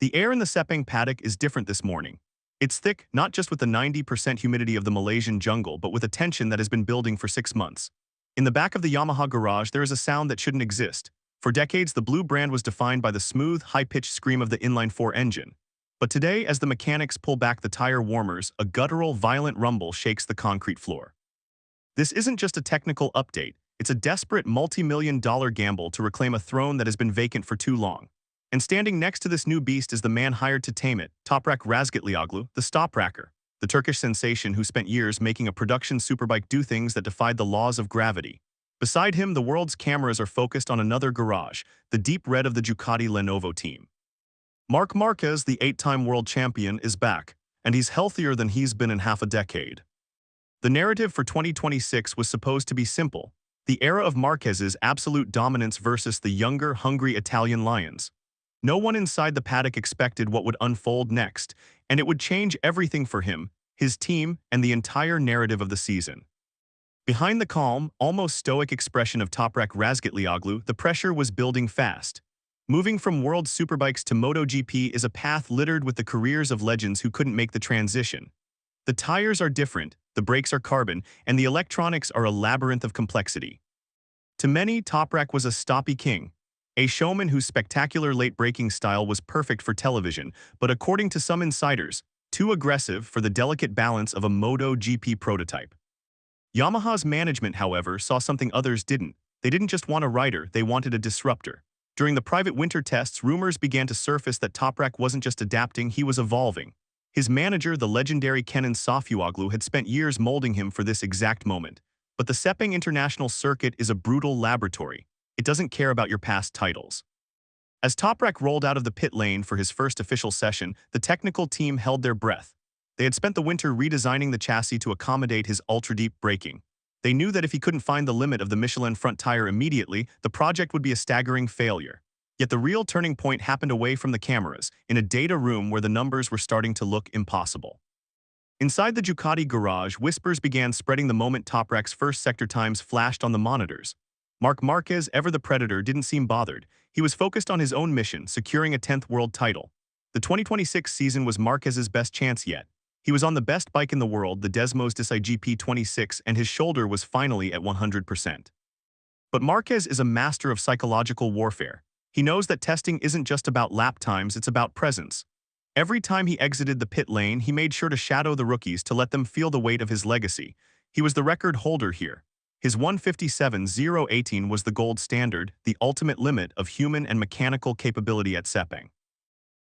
The air in the Sepang paddock is different this morning. It's thick, not just with the 90% humidity of the Malaysian jungle, but with a tension that has been building for 6 months. In the back of the Yamaha garage, there is a sound that shouldn't exist. For decades, the blue brand was defined by the smooth, high-pitched scream of the inline-4 engine. But today, as the mechanics pull back the tire warmers, a guttural, violent rumble shakes the concrete floor. This isn't just a technical update, it's a desperate multi-million-dollar gamble to reclaim a throne that has been vacant for too long. And standing next to this new beast is the man hired to tame it, Toprak Razgatlioglu, the stopracker, the Turkish sensation who spent years making a production superbike do things that defied the laws of gravity. Beside him, the world's cameras are focused on another garage, the deep red of the Ducati Lenovo team. Marc Marquez, the 8-time world champion, is back, and he's healthier than he's been in half a decade. The narrative for 2026 was supposed to be simple: the era of Marquez's absolute dominance versus the younger, hungry Italian lions. No one inside the paddock expected what would unfold next, and it would change everything for him, his team, and the entire narrative of the season. Behind the calm, almost stoic expression of Toprak Razgatlioglu, the pressure was building fast. Moving from World Superbikes to MotoGP is a path littered with the careers of legends who couldn't make the transition. The tires are different, the brakes are carbon, and the electronics are a labyrinth of complexity. To many, Toprak was a stoppy king, a showman whose spectacular late-braking style was perfect for television, but according to some insiders, too aggressive for the delicate balance of a MotoGP prototype. Yamaha's management, however, saw something others didn't. They didn't just want a rider, they wanted a disruptor. During the private winter tests, rumors began to surface that Toprak wasn't just adapting, he was evolving. His manager, the legendary Kenan Sofuoglu, had spent years molding him for this exact moment. But the Sepang International Circuit is a brutal laboratory. It doesn't care about your past titles. As Toprak rolled out of the pit lane for his first official session, the technical team held their breath. They had spent the winter redesigning the chassis to accommodate his ultra-deep braking. They knew that if he couldn't find the limit of the Michelin front tire immediately, the project would be a staggering failure. Yet the real turning point happened away from the cameras, in a data room where the numbers were starting to look impossible. Inside the Ducati garage, whispers began spreading the moment Toprak's first sector times flashed on the monitors. Marc Marquez, ever the predator, didn't seem bothered. He was focused on his own mission, securing a 10th world title. The 2026 season was Marquez's best chance yet. He was on the best bike in the world, the Ducati GP26, and his shoulder was finally at 100%. But Marquez is a master of psychological warfare. He knows that testing isn't just about lap times, it's about presence. Every time he exited the pit lane, he made sure to shadow the rookies to let them feel the weight of his legacy. He was the record holder here. His 1:57.018 was the gold standard, the ultimate limit of human and mechanical capability at Sepang.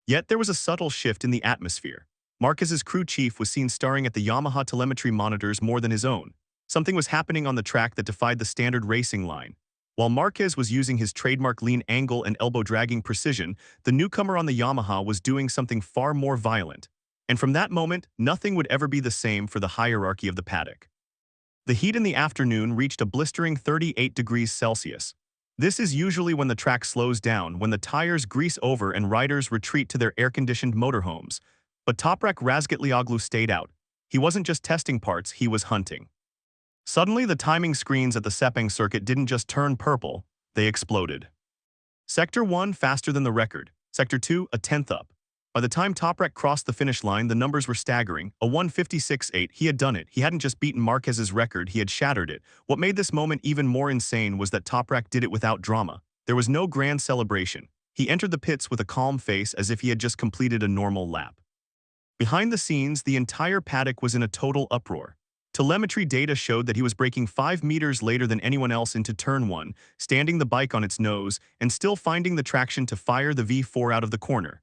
Yet there was a subtle shift in the atmosphere. Marquez's crew chief was seen staring at the Yamaha telemetry monitors more than his own. Something was happening on the track that defied the standard racing line. While Marquez was using his trademark lean angle and elbow-dragging precision, the newcomer on the Yamaha was doing something far more violent. And from that moment, nothing would ever be the same for the hierarchy of the paddock. The heat in the afternoon reached a blistering 38 degrees Celsius. This is usually when the track slows down, when the tires grease over and riders retreat to their air-conditioned motorhomes. But Toprak Razgatlioglu stayed out. He wasn't just testing parts, he was hunting. Suddenly, the timing screens at the Sepang circuit didn't just turn purple, they exploded. Sector 1 faster than the record, Sector 2 a tenth up. By the time Toprak crossed the finish line, the numbers were staggering. A 1:56.8, he had done it. He hadn't just beaten Marquez's record, he had shattered it. What made this moment even more insane was that Toprak did it without drama. There was no grand celebration. He entered the pits with a calm face as if he had just completed a normal lap. Behind the scenes, the entire paddock was in a total uproar. Telemetry data showed that he was braking 5 meters later than anyone else into turn 1, standing the bike on its nose, and still finding the traction to fire the V4 out of the corner.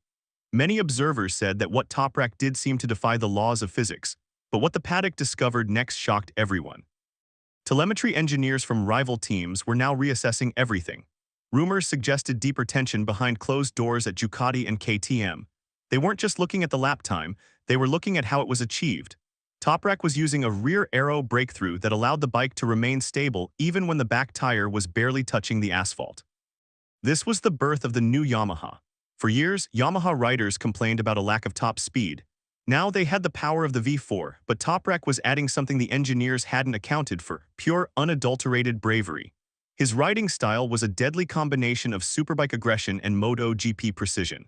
Many observers said that what Toprak did seemed to defy the laws of physics, but what the paddock discovered next shocked everyone. Telemetry engineers from rival teams were now reassessing everything. Rumors suggested deeper tension behind closed doors at Ducati and KTM. They weren't just looking at the lap time, they were looking at how it was achieved. Toprak was using a rear aero breakthrough that allowed the bike to remain stable even when the back tire was barely touching the asphalt. This was the birth of the new Yamaha. For years, Yamaha riders complained about a lack of top speed. Now they had the power of the V4, but Toprak was adding something the engineers hadn't accounted for: pure, unadulterated bravery. His riding style was a deadly combination of superbike aggression and MotoGP precision.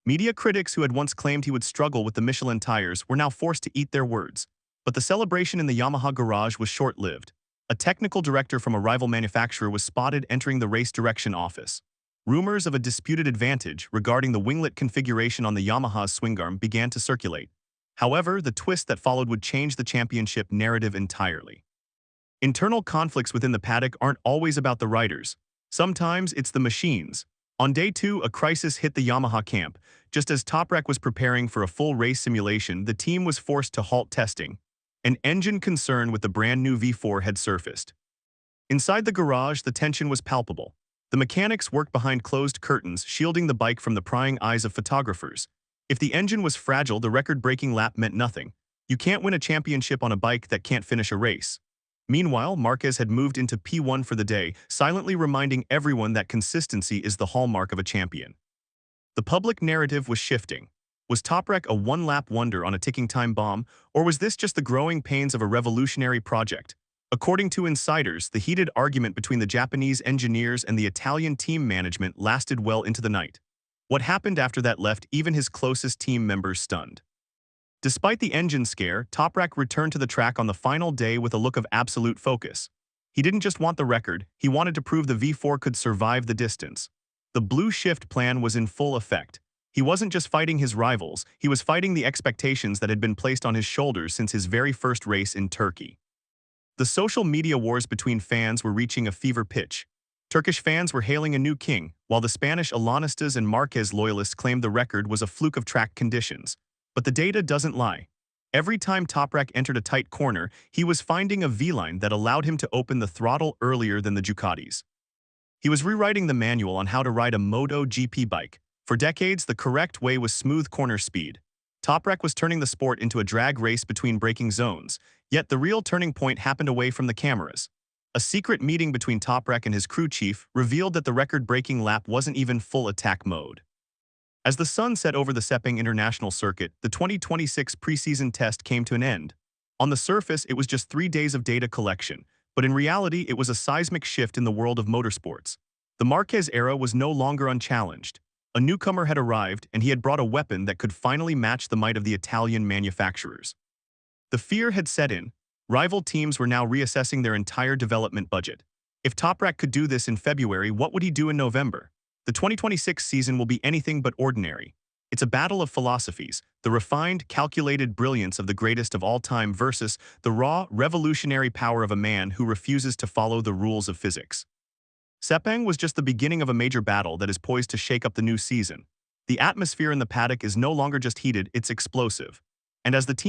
Media critics who had once claimed he would struggle with the Michelin tires were now forced to eat their words. But the celebration in the Yamaha garage was short-lived. A technical director from a rival manufacturer was spotted entering the race direction office. Rumors of a disputed advantage regarding the winglet configuration on the Yamaha's swing arm began to circulate. However, the twist that followed would change the championship narrative entirely. Internal conflicts within the paddock aren't always about the riders. Sometimes it's the machines. On day 2, a crisis hit the Yamaha camp. Just as Toprak was preparing for a full race simulation, the team was forced to halt testing. An engine concern with the brand-new V4 had surfaced. Inside the garage, the tension was palpable. The mechanics worked behind closed curtains, shielding the bike from the prying eyes of photographers. If the engine was fragile, the record-breaking lap meant nothing. You can't win a championship on a bike that can't finish a race. Meanwhile, Marquez had moved into P1 for the day, silently reminding everyone that consistency is the hallmark of a champion. The public narrative was shifting. Was Toprak a one-lap wonder on a ticking time bomb, or was this just the growing pains of a revolutionary project? According to insiders, the heated argument between the Japanese engineers and the Italian team management lasted well into the night. What happened after that left even his closest team members stunned. Despite the engine scare, Toprak returned to the track on the final day with a look of absolute focus. He didn't just want the record, he wanted to prove the V4 could survive the distance. The blue shift plan was in full effect. He wasn't just fighting his rivals, he was fighting the expectations that had been placed on his shoulders since his very first race in Turkey. The social media wars between fans were reaching a fever pitch. Turkish fans were hailing a new king, while the Spanish Alanistas and Marquez loyalists claimed the record was a fluke of track conditions. But the data doesn't lie. Every time Toprak entered a tight corner, he was finding a V-line that allowed him to open the throttle earlier than the Ducatis. He was rewriting the manual on how to ride a MotoGP bike. For decades, the correct way was smooth corner speed. Toprak was turning the sport into a drag race between braking zones, yet the real turning point happened away from the cameras. A secret meeting between Toprak and his crew chief revealed that the record-breaking lap wasn't even full attack mode. As the sun set over the Sepang International Circuit, the 2026 preseason test came to an end. On the surface, it was just 3 days of data collection, but in reality, it was a seismic shift in the world of motorsports. The Marquez era was no longer unchallenged. A newcomer had arrived, and he had brought a weapon that could finally match the might of the Italian manufacturers. The fear had set in. Rival teams were now reassessing their entire development budget. If Toprak could do this in February, what would he do in November? The 2026 season will be anything but ordinary. It's a battle of philosophies, the refined, calculated brilliance of the greatest of all time versus the raw, revolutionary power of a man who refuses to follow the rules of physics. Sepang was just the beginning of a major battle that is poised to shake up the new season. The atmosphere in the paddock is no longer just heated, it's explosive. And as the team